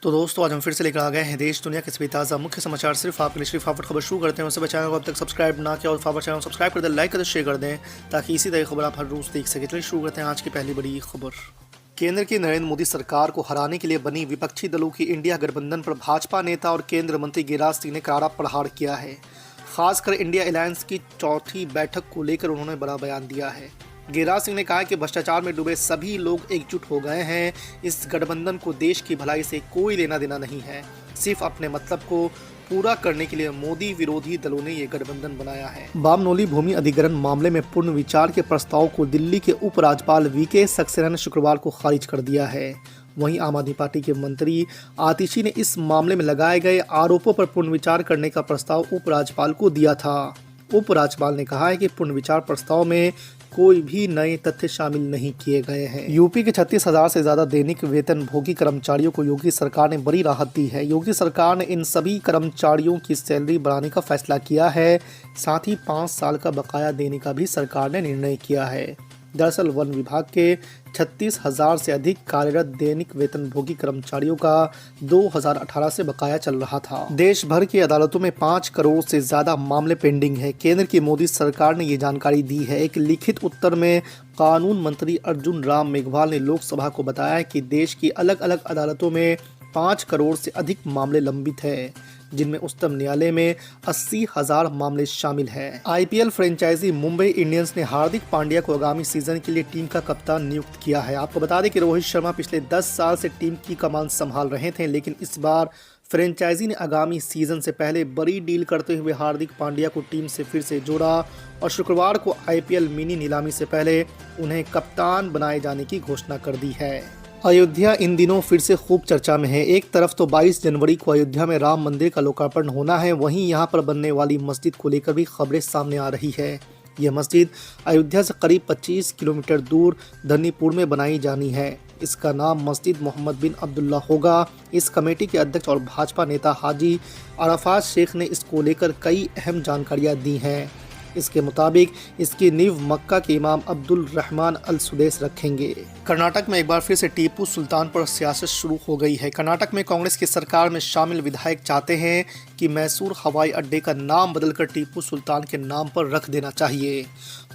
तो दोस्तों आज हम फिर से लेकर आ गए हैं देश दुनिया के सभी ताज़ा मुख्य समाचार सिर्फ आपके लिए। सिर्फ फटाफट खबर शुरू करते हैं। उससे चैनल को अब तक सब्सक्राइब ना किया और फटाफट चैनल को सब्सक्राइब कर दें, लाइक कर दें, शेयर कर दें ताकि इसी तरह खबर आप हर रोज़ देख सकें। चलिए शुरू करते हैं आज की पहली बड़ी खबर। केंद्र की नरेंद्र मोदी सरकार को हराने के लिए बनी विपक्षी दलों की इंडिया गठबंधन पर भाजपा नेता और केंद्रीय मंत्री गिरिराज सिंह ने करारा प्रहार किया है। खासकर इंडिया अलायंस की चौथी बैठक को लेकर उन्होंने बड़ा बयान दिया है। गिरिराज सिंह ने कहा कि भ्रष्टाचार में डूबे सभी लोग एकजुट हो गए हैं। इस गठबंधन को देश की भलाई से कोई लेना देना नहीं है। सिर्फ अपने मतलब को पूरा करने के लिए मोदी विरोधी दलों ने ये गठबंधन बनाया है। बामनोली भूमि अधिग्रहण मामले में पुनर्विचार के प्रस्ताव को दिल्ली के उपराज्यपाल वीके सक्सेना ने शुक्रवार को खारिज कर दिया है। वहीं आम आदमी पार्टी के मंत्री आतिशी ने इस मामले में लगाए गए आरोपों पर पुनर्विचार करने का प्रस्ताव उपराज्यपाल को दिया था। उपराज्यपाल ने कहा है कि पुनर्विचार प्रस्ताव में कोई भी नए तथ्य शामिल नहीं किए गए हैं। यूपी के 36,000 से ज्यादा दैनिक वेतन भोगी कर्मचारियों को योगी सरकार ने बड़ी राहत दी है। योगी सरकार ने इन सभी कर्मचारियों की सैलरी बढ़ाने का फैसला किया है। साथ ही 5 साल का बकाया देने का भी सरकार ने निर्णय किया है। दरअसल वन विभाग के 36,000 से अधिक कार्यरत दैनिक वेतन भोगी कर्मचारियों का 2018 से बकाया चल रहा था। देश भर की अदालतों में 5 करोड़ से ज्यादा मामले पेंडिंग है। केंद्र की मोदी सरकार ने ये जानकारी दी है। एक लिखित उत्तर में कानून मंत्री अर्जुन राम मेघवाल ने लोकसभा को बताया कि देश की अलग अलग अदालतों में 5 करोड़ से अधिक मामले लंबित है, जिनमें उच्चतम न्यायालय में 80,000 मामले शामिल हैं। आईपीएल फ्रेंचाइजी मुंबई इंडियंस ने हार्दिक पांड्या को आगामी सीजन के लिए टीम का कप्तान नियुक्त किया है। आपको बता दें कि रोहित शर्मा पिछले 10 साल से टीम की कमान संभाल रहे थे, लेकिन इस बार फ्रेंचाइजी ने आगामी सीजन से पहले बड़ी डील करते हुए हार्दिक पांड्या को टीम से फिर से जोड़ा और शुक्रवार को आईपीएल मिनी नीलामी से पहले उन्हें कप्तान बनाए जाने की घोषणा कर दी है। अयोध्या इन दिनों फिर से खूब चर्चा में है। एक तरफ तो 22 जनवरी को अयोध्या में राम मंदिर का लोकार्पण होना है, वहीं यहां पर बनने वाली मस्जिद को लेकर भी खबरें सामने आ रही है। यह मस्जिद अयोध्या से करीब 25 किलोमीटर दूर धन्नीपुर में बनाई जानी है। इसका नाम मस्जिद मोहम्मद बिन अब्दुल्ला होगा। इस कमेटी के अध्यक्ष और भाजपा नेता हाजी अराफात शेख ने इसको लेकर कई अहम जानकारियाँ दी हैं। इसके मुताबिक इसकी नींव मक्का के इमाम अब्दुल रहमान अल सुदैस रखेंगे। कर्नाटक में एक बार फिर से टीपू सुल्तान पर सियासत शुरू हो गई है। कर्नाटक में कांग्रेस की सरकार में शामिल विधायक चाहते हैं कि मैसूर हवाई अड्डे का नाम बदलकर टीपू सुल्तान के नाम पर रख देना चाहिए।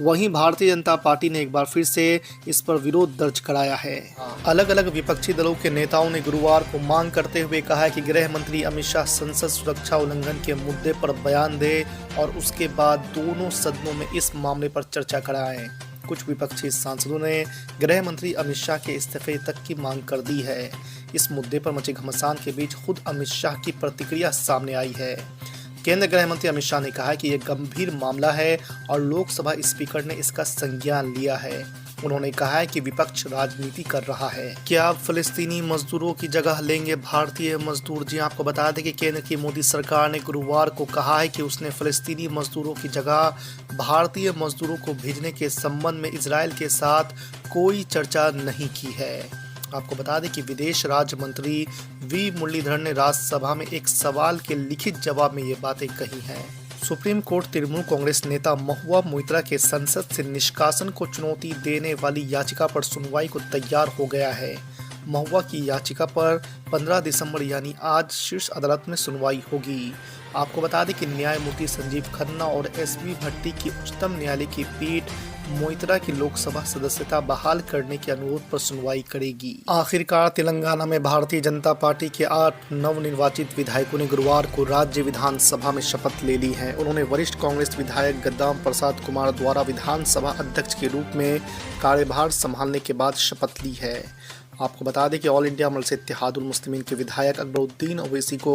वहीं भारतीय जनता पार्टी ने एक बार फिर से इस पर विरोध दर्ज कराया है। अलग अलग विपक्षी दलों के नेताओं ने गुरुवार को मांग करते हुए कहा है कि गृह मंत्री अमित शाह संसद सुरक्षा उल्लंघन के मुद्दे पर बयान दे और उसके बाद दोनों सदनों में इस मामले पर चर्चा कराएं। कुछ विपक्षी सांसदों ने गृह मंत्री अमित शाह के इस्तीफे तक की मांग कर दी है। इस मुद्दे पर मचे घमासान के बीच खुद अमित शाह की प्रतिक्रिया सामने आई है। केंद्रीय गृह मंत्री अमित शाह ने कहा कि यह गंभीर मामला है और लोकसभा स्पीकर ने इसका संज्ञान लिया है। उन्होंने कहा है कि विपक्ष राजनीति कर रहा है। क्या अब फलस्तीनी मजदूरों की जगह लेंगे भारतीय मजदूर? जी आपको बता दें कि केंद्र की मोदी सरकार ने गुरुवार को कहा है कि उसने फलस्तीनी मजदूरों की जगह भारतीय मजदूरों को भेजने के संबंध में इजरायल के साथ कोई चर्चा नहीं की है। आपको बता दें कि विदेश राज्य मंत्री वी मुरलीधरन ने राज्यसभा में एक सवाल के लिखित जवाब में ये बातें कही हैं। सुप्रीम कोर्ट तृणमूल कांग्रेस नेता महुआ मोइत्रा के संसद से निष्कासन को चुनौती देने वाली याचिका पर सुनवाई को तैयार हो गया है। महुआ की याचिका पर 15 दिसंबर यानी आज शीर्ष अदालत में सुनवाई होगी। आपको बता दें कि न्यायमूर्ति संजीव खन्ना और एसवी भट्टी की उच्चतम न्यायालय की पीठ मोइत्रा की लोकसभा सदस्यता बहाल करने के अनुरोध पर सुनवाई करेगी। आखिरकार तेलंगाना में भारतीय जनता पार्टी के 8 नवनिर्वाचित विधायकों ने गुरुवार को राज्य विधानसभा में शपथ ले ली है। उन्होंने वरिष्ठ कांग्रेस विधायक गद्दाम प्रसाद कुमार द्वारा विधानसभा अध्यक्ष के रूप में कार्यभार संभालने के बाद शपथ ली है। आपको बता दें कि ऑल इंडिया मजलिस इत्तेहादुल मुस्लिमीन के विधायक अकबरुद्दीन ओवैसी को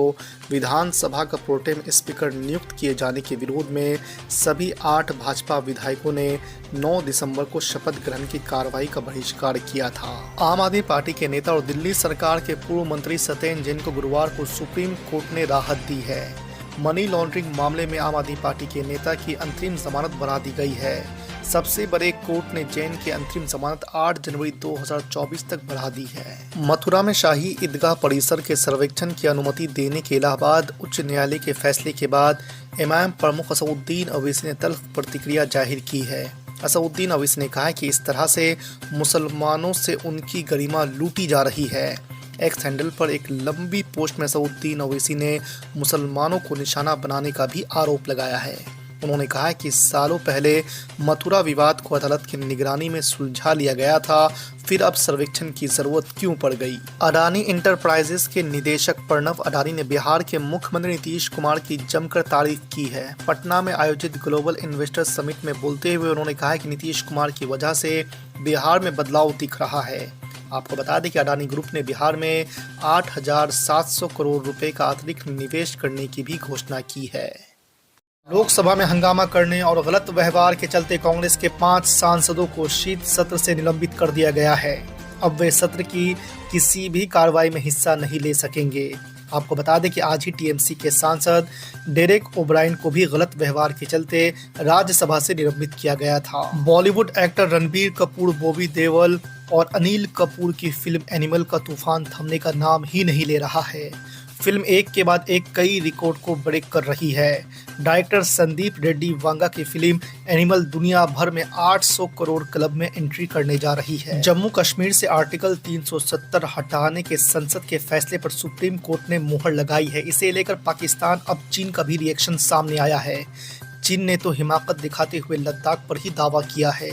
विधानसभा का प्रोटेम स्पीकर नियुक्त किए जाने के विरोध में सभी 8 भाजपा विधायकों ने 9 दिसंबर को शपथ ग्रहण की कार्रवाई का बहिष्कार किया था। आम आदमी पार्टी के नेता और दिल्ली सरकार के पूर्व मंत्री सत्येंद्र जैन को गुरुवार को सुप्रीम कोर्ट ने राहत दी है। मनी लॉन्ड्रिंग मामले में आम आदमी पार्टी के नेता की अंतरिम जमानत बढ़ा दी गई है। सबसे बड़े कोर्ट ने जैन की अंतरिम जमानत 8 जनवरी 2024 तक बढ़ा दी है। मथुरा में शाही ईदगाह परिसर के सर्वेक्षण की अनुमति देने के इलाहाबाद उच्च न्यायालय के फैसले के बाद इमाम प्रमुख असदुद्दीन ओवैसी ने तल्ख प्रतिक्रिया जाहिर की है। असदुद्दीन ओवैसी ने कहा कि इस तरह से मुसलमानों से उनकी गरिमा लूटी जा रही है। एक्स हैंडल पर एक लंबी पोस्ट में असदुद्दीन ओवैसी ने मुसलमानों को निशाना बनाने का भी आरोप लगाया है। उन्होंने कहा कि सालों पहले मथुरा विवाद को अदालत की निगरानी में सुलझा लिया गया था, फिर अब सर्वेक्षण की जरूरत क्यों पड़ गई। अडानी इंटरप्राइजेस के निदेशक प्रणव अडानी ने बिहार के मुख्यमंत्री नीतीश कुमार की जमकर तारीफ की है। पटना में आयोजित ग्लोबल इन्वेस्टर समिट में बोलते हुए उन्होंने कहा कि नीतीश कुमार की वजह से बिहार में बदलाव दिख रहा है। आपको बता दें कि अडानी ग्रुप ने बिहार में 8,700 करोड़ रुपए का अतिरिक्त निवेश करने की भी घोषणा की है। लोकसभा में हंगामा करने और गलत व्यवहार के चलते कांग्रेस के 5 सांसदों को शीत सत्र से निलंबित कर दिया गया है। अब वे सत्र की किसी भी कार्रवाई में हिस्सा नहीं ले सकेंगे। आपको बता दें कि आज ही टीएमसी के सांसद डेरेक ओब्रायन को भी गलत व्यवहार के चलते राज्यसभा से निलंबित किया गया था। बॉलीवुड एक्टर रणबीर कपूर, बॉबी देओल और अनिल कपूर की फिल्म एनिमल का तूफान थमने का नाम ही नहीं ले रहा है। फिल्म एक के बाद एक कई रिकॉर्ड को ब्रेक कर रही है। डायरेक्टर संदीप रेड्डी वांगा की फिल्म एनिमल दुनिया भर में 800 करोड़ क्लब में एंट्री करने जा रही है। जम्मू कश्मीर से आर्टिकल 370 हटाने के संसद के फैसले पर सुप्रीम कोर्ट ने मुहर लगाई है। इसे लेकर पाकिस्तान अब चीन का भी रिएक्शन सामने आया है। चीन ने तो हिमाकत दिखाते हुए लद्दाख पर ही दावा किया है।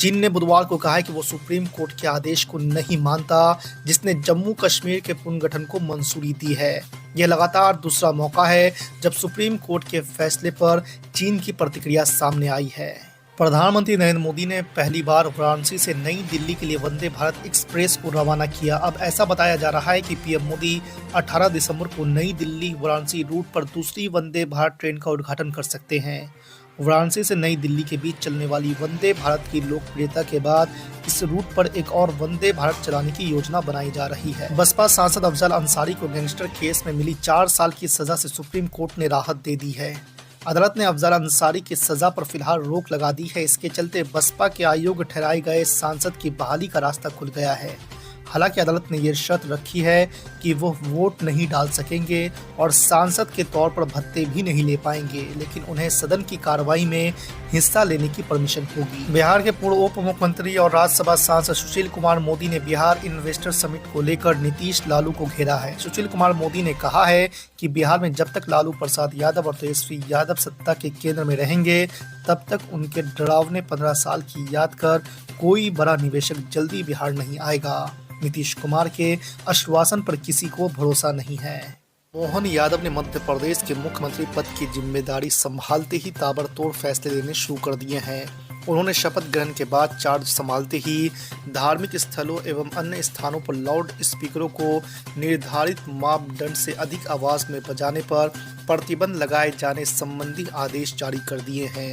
चीन ने बुधवार को कहा है कि वो सुप्रीम कोर्ट के आदेश को नहीं मानता, जिसने जम्मू कश्मीर के पुनर्गठन को मंजूरी दी है। यह लगातार दूसरा मौका है जब सुप्रीम कोर्ट के फैसले पर चीन की प्रतिक्रिया सामने आई है। प्रधानमंत्री नरेंद्र मोदी ने पहली बार वाराणसी से नई दिल्ली के लिए वंदे भारत एक्सप्रेस को रवाना किया। अब ऐसा बताया जा रहा है कि पीएम मोदी 18 दिसंबर को नई दिल्ली वाराणसी रूट पर दूसरी वंदे भारत ट्रेन का उद्घाटन कर सकते हैं। वाराणसी से नई दिल्ली के बीच चलने वाली वंदे भारत की लोकप्रियता के बाद इस रूट पर एक और वंदे भारत चलाने की योजना बनाई जा रही है। बसपा सांसद अफजल अंसारी को गैंगस्टर केस में मिली 4 साल की सजा से सुप्रीम कोर्ट ने राहत दे दी है। अदालत ने अफजल अंसारी की सजा पर फिलहाल रोक लगा दी है। इसके चलते बसपा के अयोग्य ठहराए गए सांसद की बहाली का रास्ता खुल गया है। हालांकि अदालत ने यह शर्त रखी है कि वो वोट नहीं डाल सकेंगे और सांसद के तौर पर भत्ते भी नहीं ले पाएंगे, लेकिन उन्हें सदन की कार्रवाई में हिस्सा लेने की परमिशन होगी। बिहार के पूर्व उप मुख्यमंत्री और राज्यसभा सांसद सुशील कुमार मोदी ने बिहार इन्वेस्टर समिट को लेकर नीतीश लालू को घेरा है। सुशील कुमार मोदी ने कहा है कि बिहार में जब तक लालू प्रसाद यादव और तेजस्वी यादव सत्ता के केंद्र में रहेंगे, तब तक उनके डरावने 15 साल की याद कर कोई बड़ा निवेशक जल्दी बिहार नहीं आएगा। नीतीश कुमार के आश्वासन पर किसी को भरोसा नहीं है। मोहन यादव ने मध्य प्रदेश के मुख्यमंत्री पद की जिम्मेदारी संभालते ही ताबड़तोड़ फैसले लेने शुरू कर दिए हैं। उन्होंने शपथ ग्रहण के बाद चार्ज संभालते ही धार्मिक स्थलों एवं अन्य स्थानों पर लाउड स्पीकरों को निर्धारित मापदंड से अधिक आवाज में बजाने पर प्रतिबंध लगाए जाने संबंधी आदेश जारी कर दिए हैं।